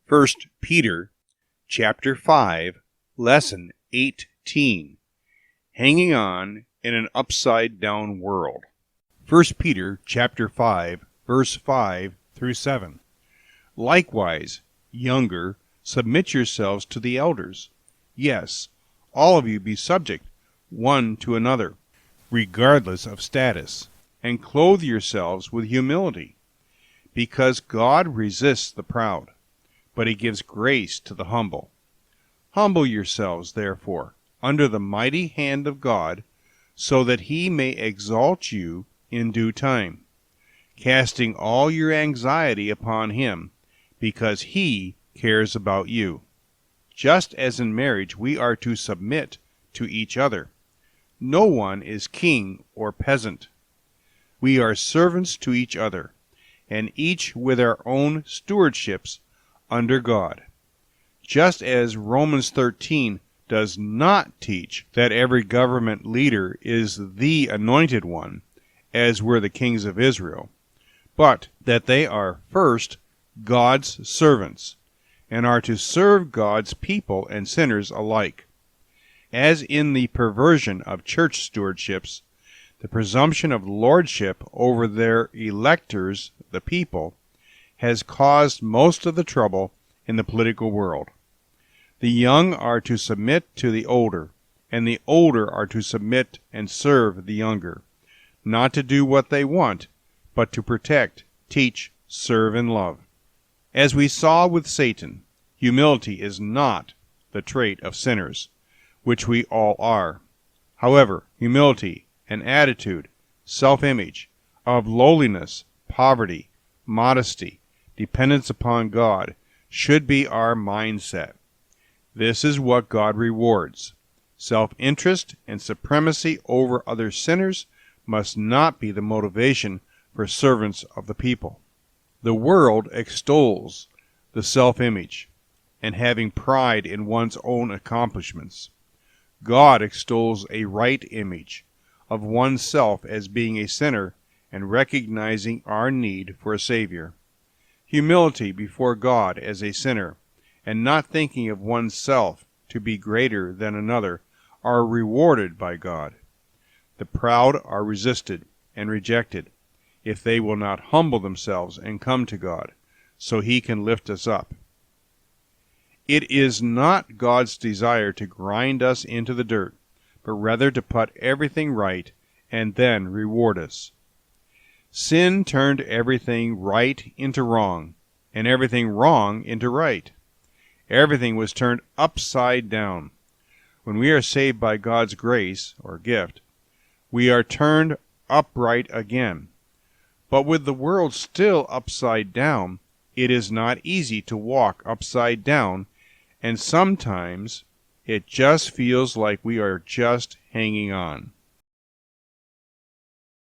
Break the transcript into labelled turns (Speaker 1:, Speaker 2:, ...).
Speaker 1: First Peter chapter 5, lesson 18. Hanging on in an upside-down world. First Peter chapter 5, verse 5 through 7. Likewise, younger, submit yourselves to the elders. Yes, all of you be subject one to another, regardless of status, and clothe yourselves with humility, because God resists the proud, but he gives grace to the humble. Humble yourselves, therefore, under the mighty hand of God, so that he may exalt you in due time, casting all your anxiety upon him, because he cares about you. Just as in marriage we are to submit to each other. No one is king or peasant. We are servants to each other, and each with our own stewardships under God. Just as Romans 13 does not teach that every government leader is the anointed one, as were the kings of Israel, but that they are first God's servants, and are to serve God's people and sinners alike. As in the perversion of church stewardships, the presumption of lordship over their electors, the people, has caused most of the trouble in the political world. The young are to submit to the older, and the older are to submit and serve the younger, not to do what they want, but to protect, teach, serve, and love. As we saw with Satan, humility is not the trait of sinners, which we all are. However, humility, an attitude, self-image, of lowliness, poverty, modesty, dependence upon God, should be our mindset. This is what God rewards. Self-interest and supremacy over other sinners must not be the motivation for servants of the people. The world extols the self-image and having pride in one's own accomplishments. God extols a right image of oneself as being a sinner and recognizing our need for a Savior. Humility before God as a sinner, and not thinking of oneself to be greater than another, are rewarded by God. The proud are resisted and rejected if they will not humble themselves and come to God, so he can lift us up. It is not God's desire to grind us into the dirt, but rather to put everything right and then reward us. Sin turned everything right into wrong, and everything wrong into right. Everything was turned upside down. When we are saved by God's grace, or gift, we are turned upright again. But with the world still upside down, it is not easy to walk upside down, and sometimes it just feels like we are just hanging on.